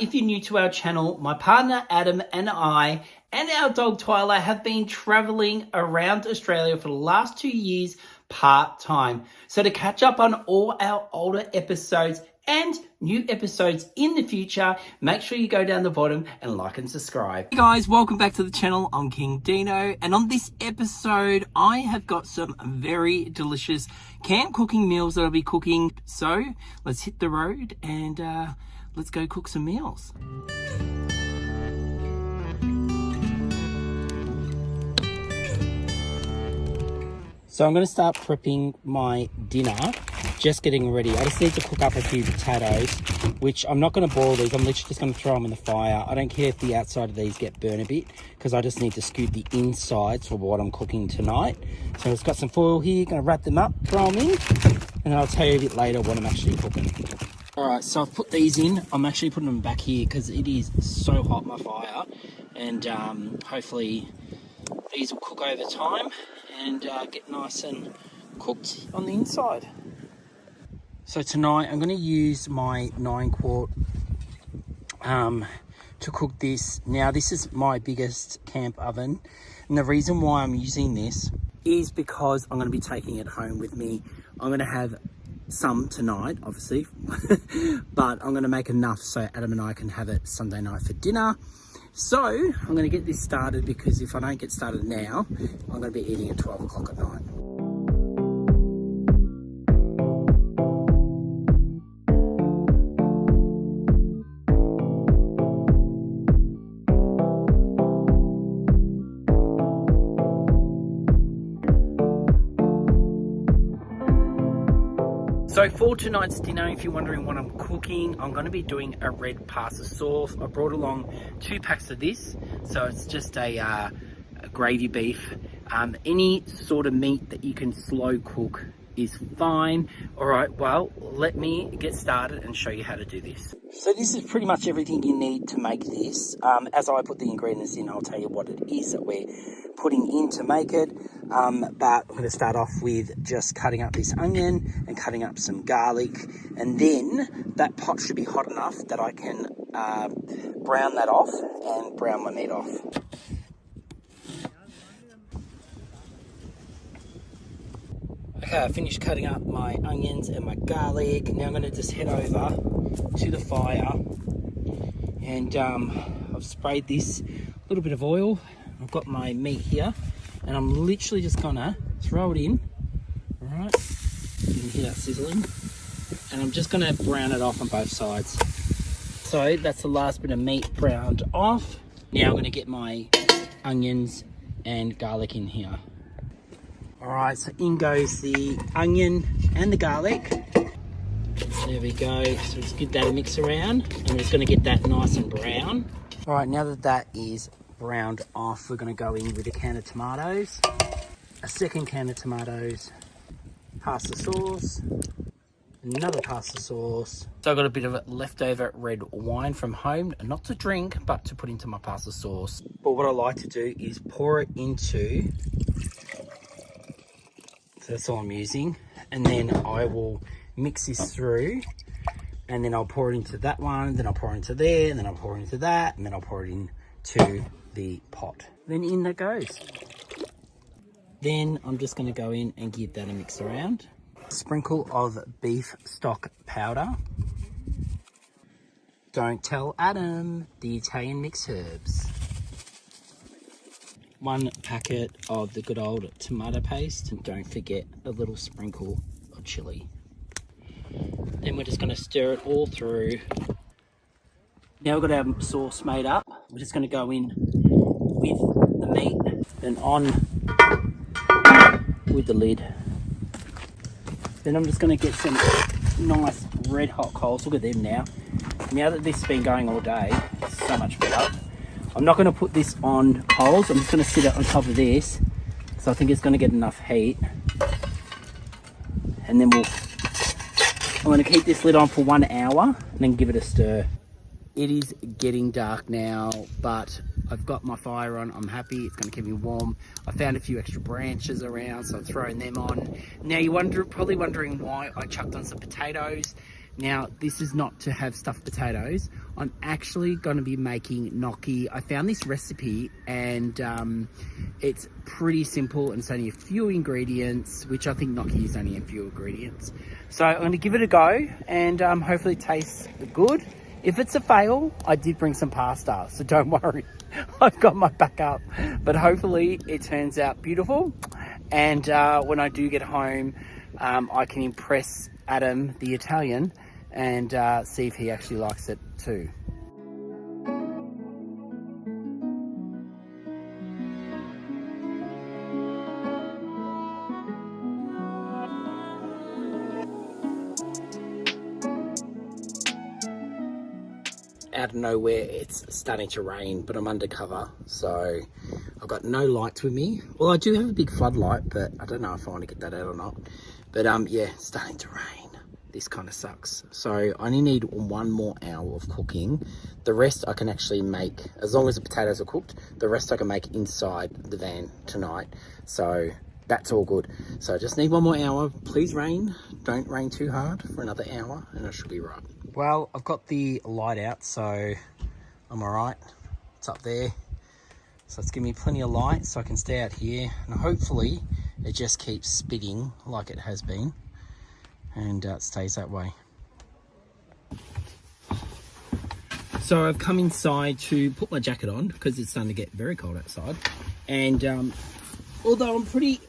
if you're new to our channel, my partner Adam and I and our dog Twyla have been traveling around Australia for the last 2 years part-time. So to catch up on all our older episodes and new episodes in the future, make sure you go down the bottom and like and subscribe. Hey guys, welcome back to the channel. I'm King Dino, and on this episode I have got some very delicious camp cooking meals that I'll be cooking. So let's hit the road and let's go cook some meals. So I'm going to start prepping my dinner, just getting ready. I just need to cook up a few potatoes, which I'm not going to boil these. I'm literally just going to throw them in the fire. I don't care if the outside of these get burnt a bit, because I just need to scoop the insides for what I'm cooking tonight. So I've got some foil here, going to wrap them up, throw them in, and I'll tell you a bit later what I'm actually cooking. All right, so I've put these in. I'm actually putting them back here because it is so hot, my fire, and hopefully these will cook over time and get nice and cooked on the inside. So tonight I'm going to use my 9-quart to cook this. Now this is my biggest camp oven, and the reason why I'm using this is because I'm going to be taking it home with me. I'm going to have some tonight, obviously, but I'm going to make enough so Adam and I can have it Sunday night for dinner. So I'm going to get this started, because if I don't get started now, I'm going to be eating at 12 o'clock at night. So for tonight's dinner, if you're wondering what I'm cooking, I'm going to be doing a red pasta sauce. I brought along 2 packs of this, so it's just a gravy beef. Any sort of meat that you can slow cook is fine. All right, well, let me get started and show you how to do this. So this is pretty much everything you need to make this. As I put the ingredients in, I'll tell you what it is that we're putting in to make it. But I'm going to start off with just cutting up this onion and cutting up some garlic, and then that pot should be hot enough that I can brown that off and brown my meat off. Okay, I finished cutting up my onions and my garlic. Now I'm going to just head over to the fire, and I've sprayed this little bit of oil. I've got my meat here, and I'm literally just gonna throw it in. All right, you can hear that sizzling, and I'm just gonna brown it off on both sides. So that's the last bit of meat browned off. Now I'm gonna get my onions and garlic in here. All right, so in goes the onion and the garlic. There we go. So just give that a mix around. I'm just gonna get that nice and brown. All right, now that that is browned off, we're going to go in with a can of tomatoes, a second can of tomatoes, pasta sauce, another pasta sauce. So I've got a bit of leftover red wine from home, not to drink, but to put into my pasta sauce. But what I like to do is pour it into, so that's all I'm using, and then I will mix this through, and then I'll pour it into that one, then I'll pour it into there, and then I'll pour it into that, and then I'll pour it into the pot. Then in that goes. Then I'm just going to go in and give that a mix around. Sprinkle of beef stock powder. Don't tell Adam, the Italian mixed herbs. 1 packet of the good old tomato paste, and don't forget a little sprinkle of chili. Then we're just going to stir it all through. Now we've got our sauce made up. We're just going to go in with the meat, then on with the lid. Then I'm just going to get some nice red hot coals. Look at them now. Now that this has been going all day, it's so much better. I'm not going to put this on coals. I'm just going to sit it on top of this, so I think it's going to get enough heat. And then I'm going to keep this lid on for 1 hour and then give it a stir. It is getting dark now, but I've got my fire on. I'm happy. It's going to keep me warm. I found a few extra branches around, so I'm throwing them on. Now you're probably wondering why I chucked on some potatoes. Now, this is not to have stuffed potatoes. I'm actually going to be making gnocchi. I found this recipe and it's pretty simple and it's only a few ingredients, which I think gnocchi is only a few ingredients. So I'm going to give it a go and hopefully it tastes good. If it's a fail, I did bring some pasta, so don't worry. I've got my backup, but hopefully it turns out beautiful. And when I do get home, I can impress Adam, the Italian, and see if he actually likes it too. Out of nowhere, it's starting to rain, but I'm undercover, so I've got no lights with me. Well, I do have a big floodlight, but I don't know if I want to get that out or not. But yeah, starting to rain. This kind of sucks. So I only need 1 more hour of cooking. The rest I can actually make, as long as the potatoes are cooked, the rest I can make inside the van tonight. So that's all good. So I just need 1 more hour. Please rain. Don't rain too hard for another hour and I should be right. Well, I've got the light out, so I'm all right. It's up there. So it's giving me plenty of light so I can stay out here. And hopefully it just keeps spitting like it has been. And it stays that way. So I've come inside to put my jacket on because it's starting to get very cold outside. And although I'm pretty,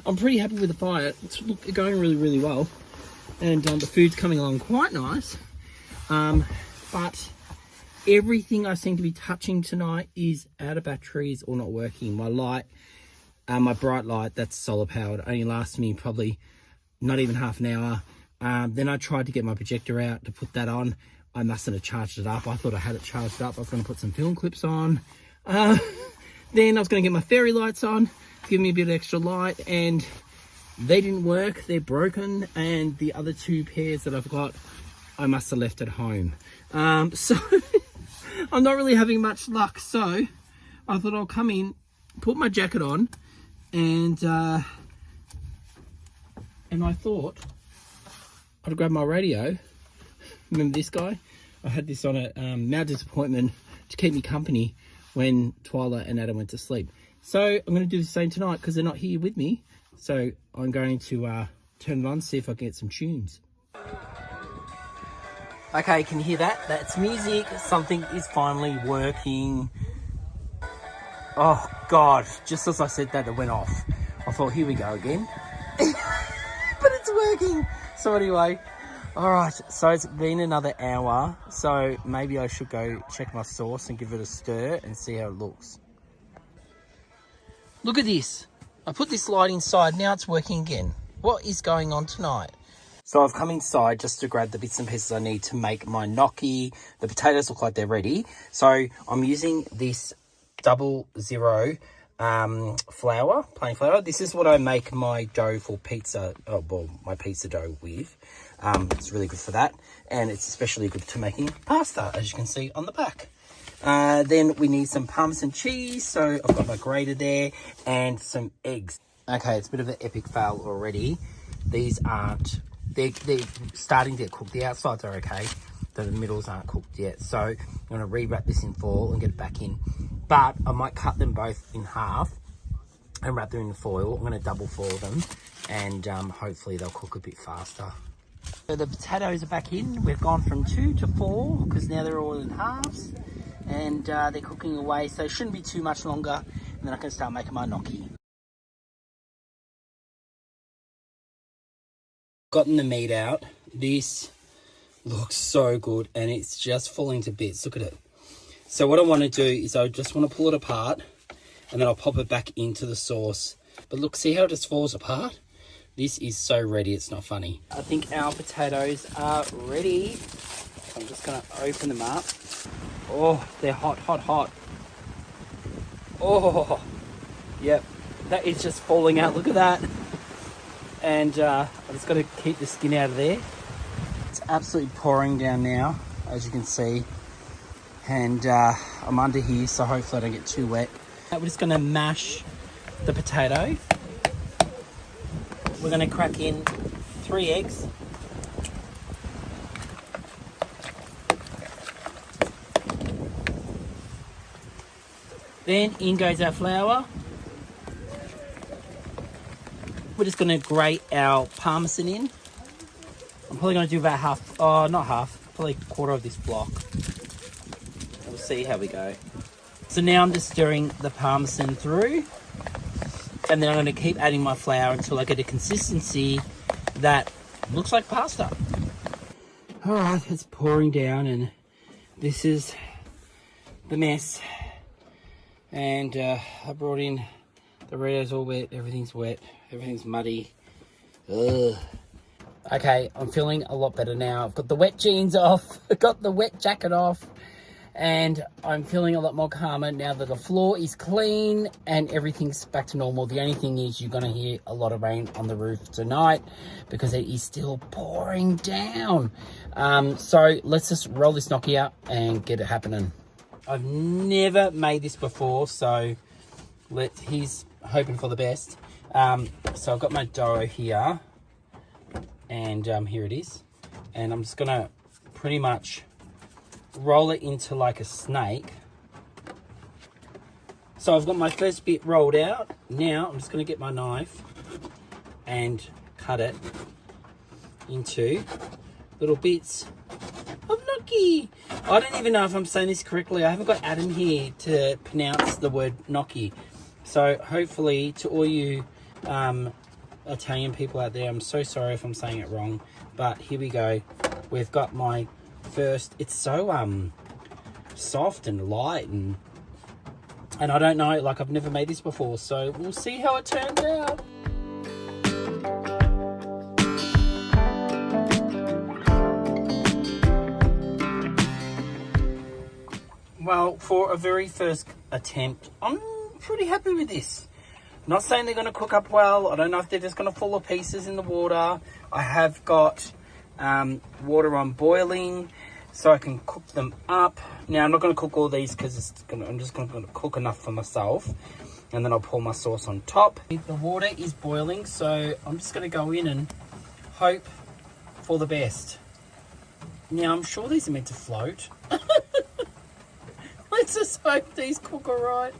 I'm pretty happy with the fire. It's going really, really well. And the food's coming along quite nice. But everything I seem to be touching tonight is out of batteries or not working. My light, my bright light, that's solar powered, only lasts me probably not even half an hour. Then I tried to get my projector out to put that on. I mustn't have charged it up. I thought I had it charged up. I was going to put some film clips on. Then I was going to get my fairy lights on, give me a bit of extra light, and they didn't work. They're broken. And the other 2 pairs that I've got, I must have left at home. So I'm not really having much luck. So I thought I'll come in, put my jacket on, and I thought I'd grab my radio. Remember this guy? I had this on at Mount Disappointment to keep me company when Twyla and Adam went to sleep. So I'm going to do the same tonight because they're not here with me. So I'm going to turn it on, see if I can get some tunes. Okay, can you hear that? That's music. Something is finally working. Oh God, just as I said that, it went off. I thought, here we go again. But it's working. So anyway, all right, so it's been another hour. So maybe I should go check my sauce and give it a stir and see how it looks. Look at this. I put this light inside, now it's working again. What is going on tonight? So I've come inside just to grab the bits and pieces I need to make my gnocchi. The potatoes look like they're ready. So I'm using this 00 flour, plain flour. This is what I make my dough for pizza, my pizza dough with. It's really good for that. And it's especially good to making pasta, as you can see on the back. Then we need some Parmesan cheese. So I've got my grater there and some eggs. Okay, it's a bit of an epic fail already. These aren't, they're starting to get cooked. The outsides are okay. The middles aren't cooked yet. So I'm going to re-wrap this in foil and get it back in. But I might cut them both in half and wrap them in foil. I'm going to double foil them and hopefully they'll cook a bit faster. So the potatoes are back in. We've gone from 2 to 4 because now they're all in halves and they're cooking away. So it shouldn't be too much longer and then I can start making my gnocchi. Gotten the meat out. This looks so good and it's just falling to bits. Look at it. So what I want to do is I just want to pull it apart and then I'll pop it back into the sauce. But look, see how it just falls apart? This is so ready, it's not funny. I think our potatoes are ready. I'm just going to open them up. Oh, they're hot, hot, hot. Oh, yep. That is just falling out. Look at that. And I just got to keep the skin out of there. It's absolutely pouring down now, as you can see. And I'm under here, so hopefully I don't get too wet. We're just going to mash the potato. We're going to crack in 3 eggs. Then in goes our flour. We're just going to grate our parmesan in. I'm probably going to do about half, oh, not half, probably a quarter of this block. We'll see how we go. So now I'm just stirring the parmesan through. And then I'm going to keep adding my flour until I get a consistency that looks like pasta. All right, it's pouring down and this is the mess. And I brought in the Doritos all wet, everything's muddy. Ugh. Okay, I'm feeling a lot better now. I've got the wet jeans off, I've got the wet jacket off, and I'm feeling a lot more calmer now that the floor is clean and everything's back to normal. The only thing is you're going to hear a lot of rain on the roof tonight because it is still pouring down. So let's just roll this gnocchi out and get it happening. I've never made this before, so he's hoping for the best. So I've got my dough here, and here it is. And I'm just going to pretty much roll it into like a snake. So I've got my first bit rolled out. Now I'm just going to get my knife and cut it into little bits of gnocchi. I don't even know if I'm saying this correctly. I haven't got Adam here to pronounce the word gnocchi. So hopefully to all you Italian people out there, I'm so sorry if I'm saying it wrong. But here we go. We've got my first, it's so soft and light and I don't know, like I've never made this before, so we'll see how it turns out. Well, for a very first attempt, I'm pretty happy with this. Not saying they're going to cook up well. I don't know if they're just going to fall to pieces in the water. I have got water on boiling so I can cook them up. Now I'm not going to cook all these because I'm just going to cook enough for myself, and then I'll pour my sauce on top. The water is boiling, so I'm just going to go in and hope for the best. Now I'm sure these are meant to float. Let's just hope these cook all right.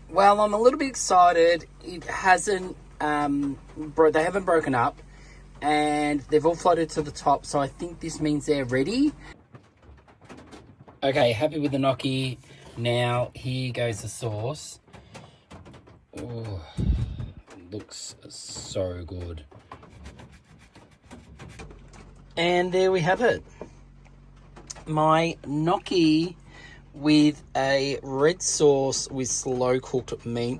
Well, I'm a little bit excited. It hasn't they haven't broken up and they've all floated to the top, so I think this means they're ready. Okay, happy with the gnocchi. Now here goes the sauce. Oh, looks so good. And there we have it. My gnocchi with a red sauce with slow cooked meat.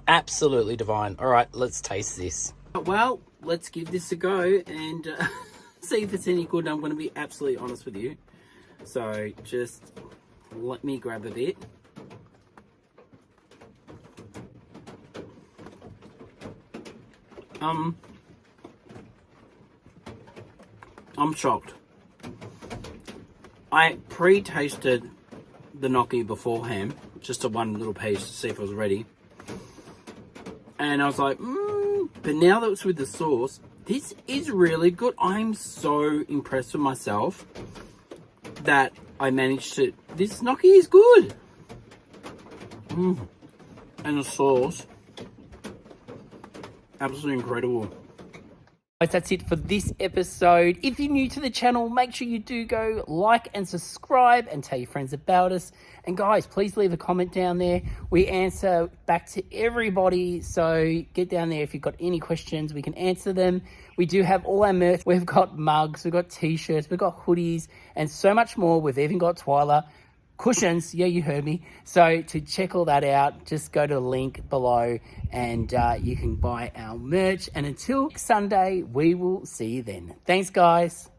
Absolutely divine. All right, let's taste this. Well, let's give this a go and see if it's any good. I'm going to be absolutely honest with you. So just let me grab a bit. I'm shocked. I pre-tasted the gnocchi beforehand, just a one little piece to see if it was ready. And I was like, but now that it's with the sauce, this is really good. I'm so impressed with myself that I managed to, this gnocchi is good. And the sauce, absolutely incredible. Guys, that's it for this episode. If you're new to the channel, make sure you do go like and subscribe and tell your friends about us. And guys, please leave a comment down there. We answer back to everybody, so get down there if you've got any questions, we can answer them. We do have all our merch. We've got mugs, we've got t-shirts, we've got hoodies, and so much more. We've even got Twyla cushions. Yeah, you heard me. So to check all that out, just go to the link below and you can buy our merch. And until Sunday, we will see you then. Thanks, guys.